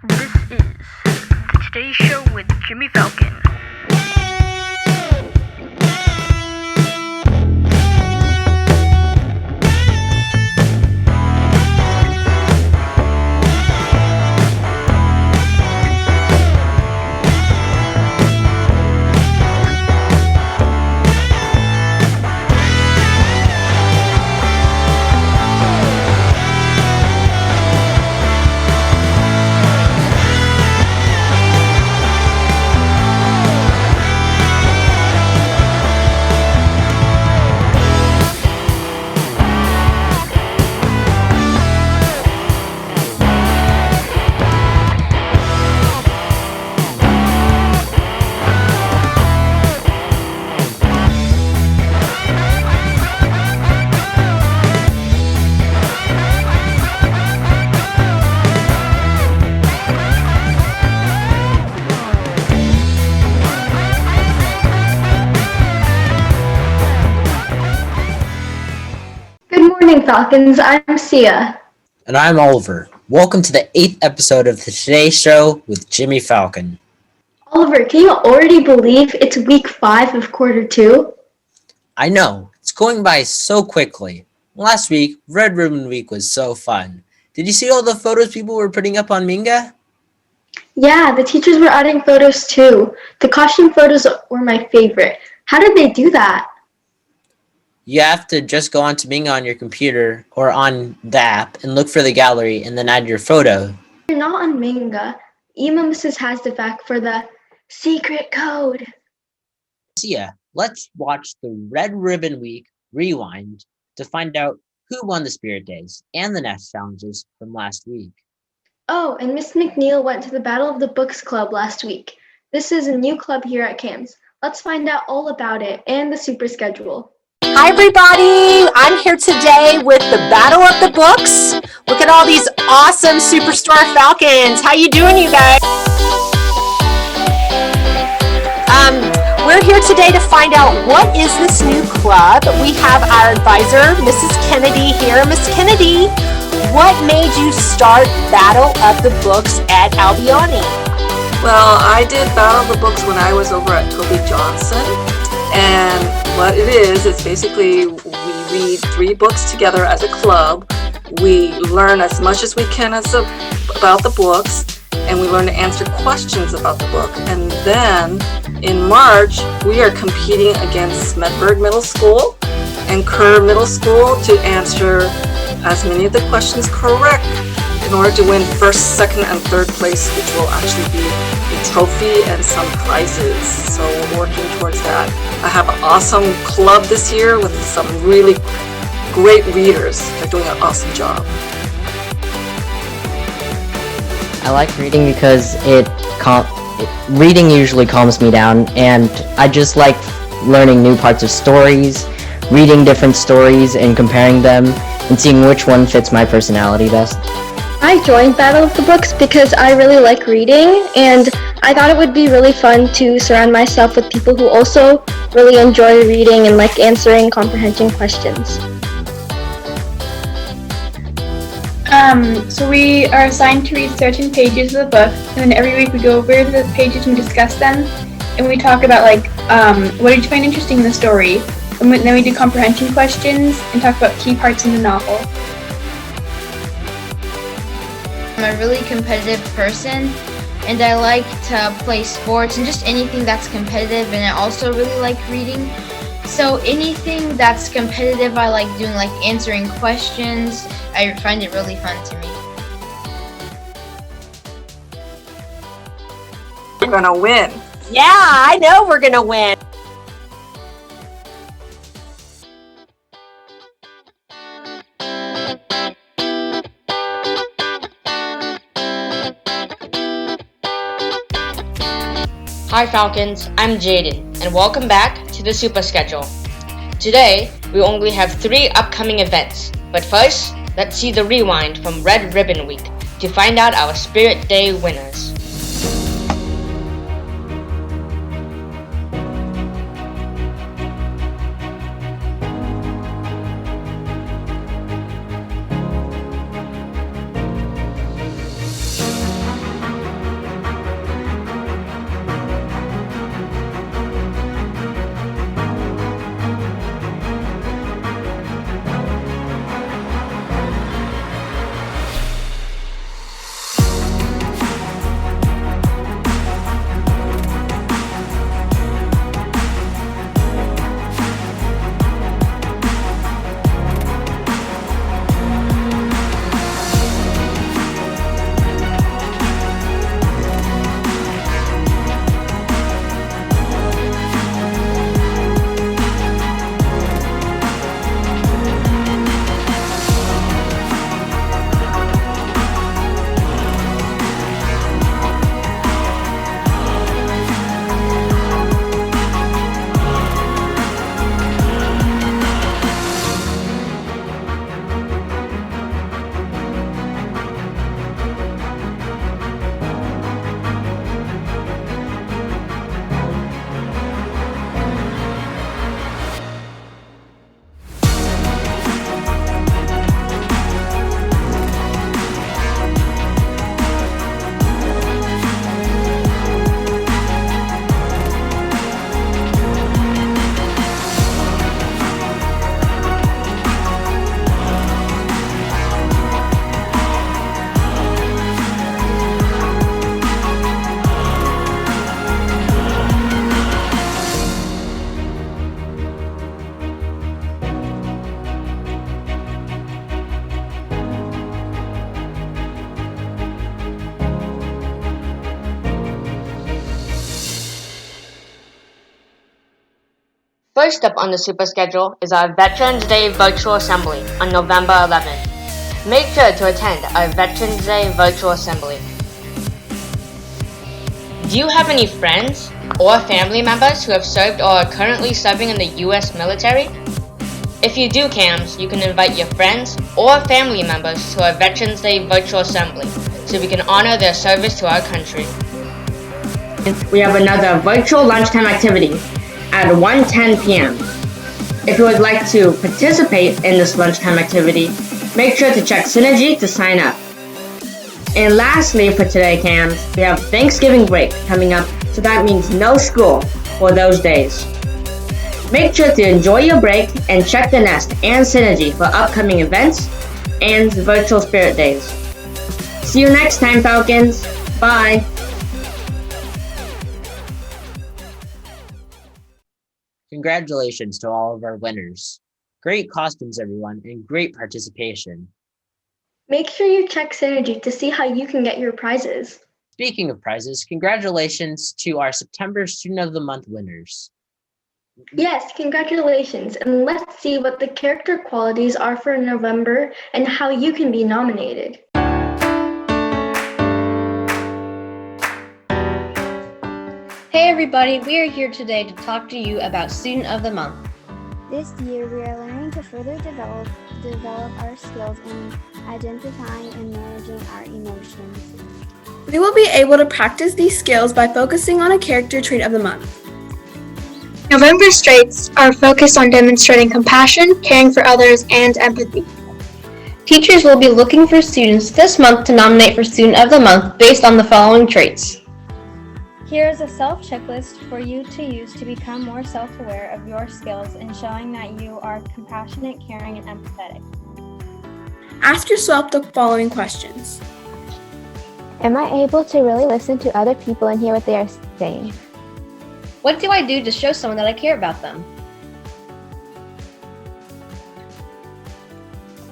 This is the Today Show with Jimmy Falcon. Good morning, Falcons. I'm Sia. And I'm Oliver. Welcome to the 8th episode of the Today Show with Jimmy Falcon. Oliver, can you already believe it's week 5 of quarter 2? I know, it's going by so quickly. Last week, Red Ribbon Week was so fun. Did you see all the photos people were putting up on Minga? Yeah, the teachers were adding photos too. The costume photos were my favorite. How did they do that? You have to just go onto Minga on your computer or on the app and look for the gallery and then add your photo. If you're not on Manga, email Mrs. Hasdafac for the secret code. Sia, let's watch the Red Ribbon Week rewind to find out who won the Spirit Days and the Nest Challenges from last week. Oh, and Miss McNeil went to the Battle of the Books Club last week. This is a new club here at KAMS. Let's find out all about it and the super schedule. Hi everybody, I'm here today with the Battle of the Books. Look at all these awesome Superstar Falcons. How you doing, you guys? We're here today to find out what is this new club. We have our advisor, Mrs. Kennedy here. Miss Kennedy, what made you start Battle of the Books at Albiani? Well, I did Battle of the Books when I was over at Toby Johnson. And what it is, it's basically we read 3 books together as a club. We learn as much as we can about the books, and we learn to answer questions about the book. And then in March, we are competing against Medberg Middle School and Kerr Middle School to answer as many of the questions correct in order to win first, second, and third place, which will actually be a trophy and some prizes. So we're working towards that. I have an awesome club this year with some really great readers. They're doing an awesome job. I like reading because reading usually calms me down, and I just like learning new parts of stories, reading different stories and comparing them and seeing which one fits my personality best. I joined Battle of the Books because I really like reading, and I thought it would be really fun to surround myself with people who also really enjoy reading and like answering comprehension questions. So we are assigned to read certain pages of the book, and then every week we go over the pages and we discuss them, and we talk about what did you find interesting in the story, and then we do comprehension questions and talk about key parts in the novel. I'm a really competitive person, and I like to play sports and just anything that's competitive, and I also really like reading. So anything that's competitive, I like doing, like answering questions. I find it really fun to me. We're gonna win. Yeah, I know we're gonna win. Hi Falcons, I'm Jaden, and welcome back to the Super Schedule. Today, we only have 3 upcoming events, but first, let's see the rewind from Red Ribbon Week to find out our Spirit Day winners. First up on the super schedule is our Veterans Day Virtual Assembly on November 11th. Make sure to attend our Veterans Day Virtual Assembly. Do you have any friends or family members who have served or are currently serving in the U.S. military? If you do, KAMS, you can invite your friends or family members to our Veterans Day Virtual Assembly so we can honor their service to our country. We have another virtual lunchtime activity at 1:10 p.m. If you would like to participate in this lunchtime activity, make sure to check Synergy to sign up. And lastly for today, KAMS, we have Thanksgiving break coming up, so that means no school for those days. Make sure to enjoy your break and check the Nest and Synergy for upcoming events and virtual spirit days. See you next time, Falcons. Bye. Congratulations to all of our winners. Great costumes, everyone, and great participation. Make sure you check Synergy to see how you can get your prizes. Speaking of prizes, congratulations to our September Student of the Month winners. Yes, congratulations, and let's see what the character qualities are for November and how you can be nominated. Hey everybody, we are here today to talk to you about Student of the Month. This year we are learning to further develop our skills in identifying and managing our emotions. We will be able to practice these skills by focusing on a character trait of the month. November's traits are focused on demonstrating compassion, caring for others, and empathy. Teachers will be looking for students this month to nominate for Student of the Month based on the following traits. Here is a self-checklist for you to use to become more self-aware of your skills and showing that you are compassionate, caring, and empathetic. Ask yourself the following questions. Am I able to really listen to other people and hear what they are saying? What do I do to show someone that I care about them?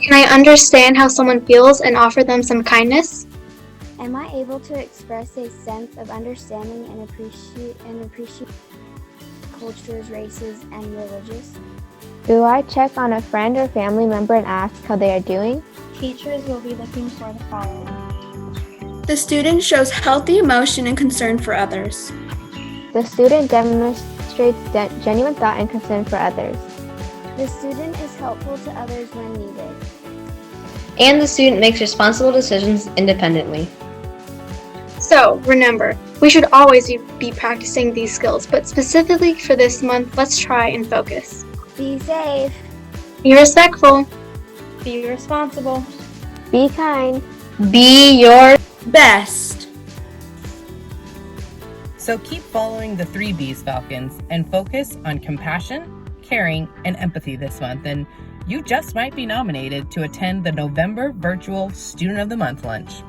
Can I understand how someone feels and offer them some kindness? Am I able to express a sense of understanding and appreciate cultures, races, and religions? Do I check on a friend or family member and ask how they are doing? Teachers will be looking for the following. The student shows healthy emotion and concern for others. The student demonstrates genuine thought and concern for others. The student is helpful to others when needed. And the student makes responsible decisions independently. So, remember, we should always be practicing these skills, but specifically for this month, let's try and focus. Be safe. Be respectful. Be responsible. Be kind. Be your best. So keep following the 3 B's, Falcons, and focus on compassion, caring, and empathy this month, and you just might be nominated to attend the November Virtual Student of the Month lunch.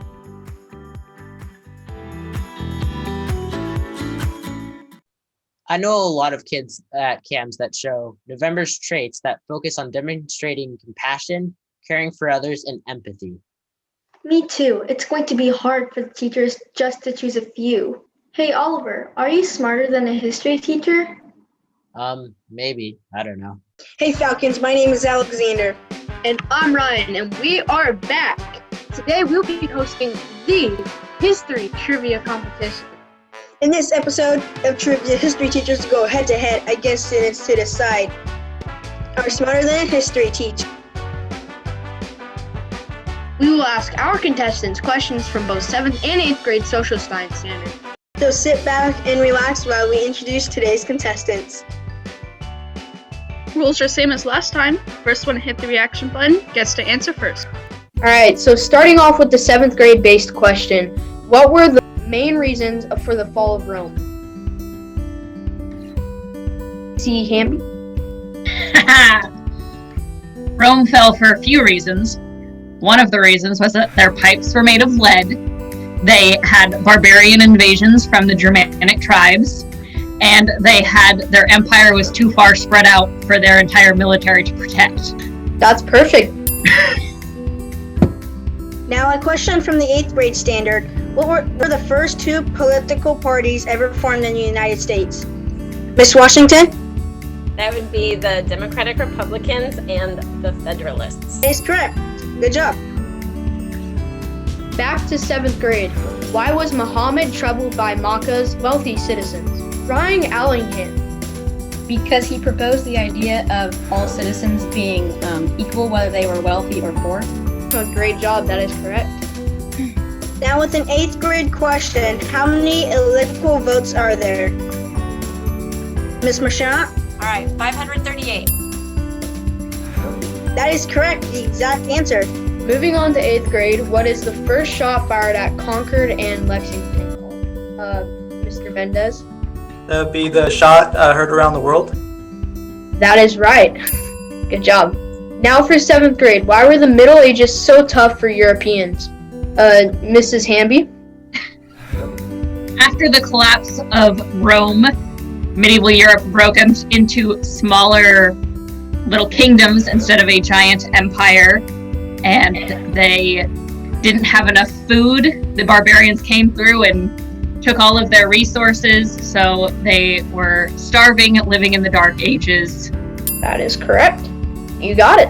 I know a lot of kids at KAMS that show November's traits that focus on demonstrating compassion, caring for others, and empathy. Me too. It's going to be hard for the teachers just to choose a few. Hey Oliver, are you smarter than a history teacher? Maybe. I don't know. Hey Falcons, my name is Alexander. And I'm Ryan, and we are back. Today we'll be hosting the History Trivia Competition. In this episode of Trivia, history teachers go head-to-head against students to decide are smarter than a history teacher. We will ask our contestants questions from both 7th and 8th grade social science standards. So sit back and relax while we introduce today's contestants. Rules are same as last time. First one to hit the reaction button gets to answer first. Alright, so starting off with the 7th grade based question, what were the main reasons for the fall of Rome? See Hamby? Rome fell for a few reasons. One of the reasons was that their pipes were made of lead. They had barbarian invasions from the Germanic tribes, and their empire was too far spread out for their entire military to protect. That's perfect. Now a question from the 8th grade standard. What were the first 2 political parties ever formed in the United States? Miss Washington? That would be the Democratic Republicans and the Federalists. That is correct. Good job. Back to 7th grade. Why was Muhammad troubled by Makkah's wealthy citizens? Ryan Allingham. Because he proposed the idea of all citizens being equal, whether they were wealthy or poor. Oh, great job, that is correct. Now with an 8th grade question, how many elliptical votes are there? Miss Marchand? All right, 538. That is correct, the exact answer. Moving on to 8th grade, what is the first shot fired at Concord and Lexington called? Mr. Mendez? That would be the shot heard around the world. That is right. Good job. Now for 7th grade, why were the Middle Ages so tough for Europeans? Mrs. Hamby? After the collapse of Rome, medieval Europe broke into smaller little kingdoms instead of a giant empire, and they didn't have enough food. The barbarians came through and took all of their resources, so they were starving, living in the Dark Ages. That is correct. You got it.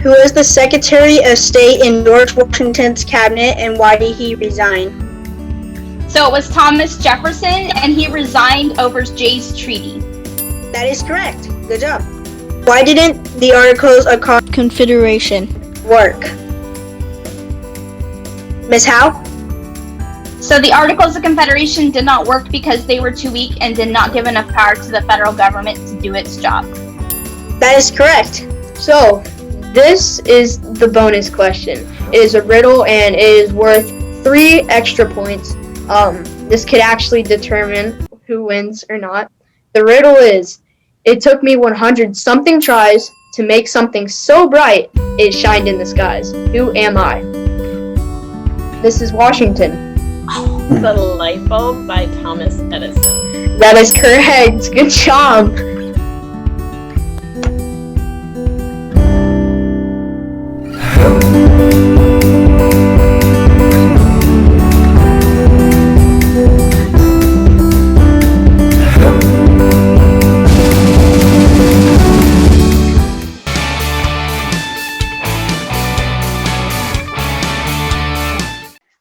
Who was the Secretary of State in George Washington's cabinet and why did he resign? So it was Thomas Jefferson, and he resigned over Jay's Treaty. That is correct. Good job. Why didn't the Articles of Confederation work? Miss Howe? So the Articles of Confederation did not work because they were too weak and did not give enough power to the federal government to do its job. That is correct. So, this is the bonus question. It is a riddle and it is worth 3 extra points. This could actually determine who wins or not. The riddle is, it took me 100 something tries to make something so bright it shined in the skies. Who am I? This is Washington. The Light Bulb by Thomas Edison. That is correct. Good job.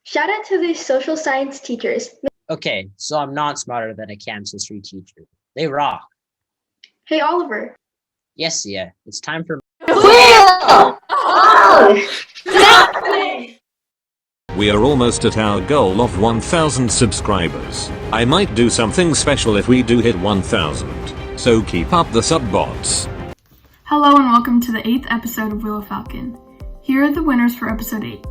Shout out to the social science teachers. Okay, so I'm not smarter than a KAMS history teacher. They rock. Hey, Oliver. Yes, yeah, it's time for... We are almost at our goal of 1,000 subscribers. I might do something special if we do hit 1,000. So keep up the sub bots. Hello and welcome to the 8th episode of Willow Falcon. Here are the winners for episode 8.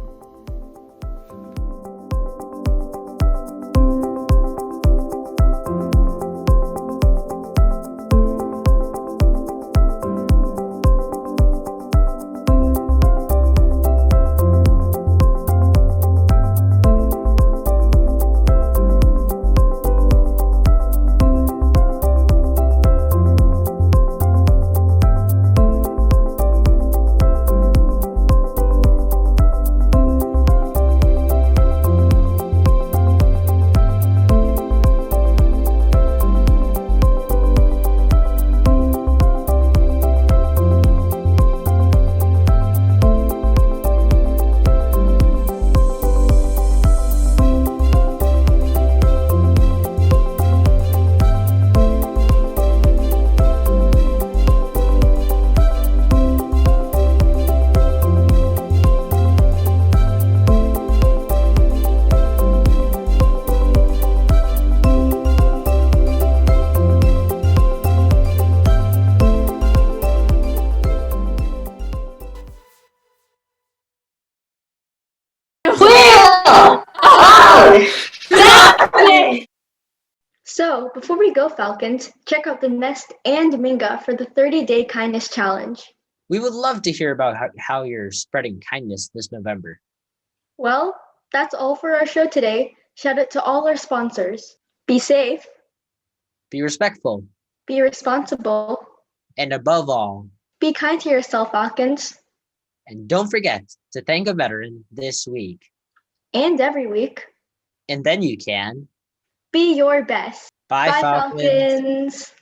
So, before we go, Falcons, check out the Nest and Minga for the 30-day kindness challenge. We would love to hear about how you're spreading kindness this November. Well, that's all for our show today. Shout out to all our sponsors. Be safe. Be respectful. Be responsible. And above all, be kind to yourself, Falcons. And don't forget to thank a veteran this week. And every week. And then you can be your best. Bye, Falcons. Falcons.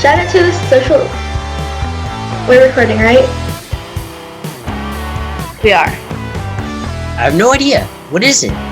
Shout out to the social. We're recording, right? We are. I have no idea. What is it?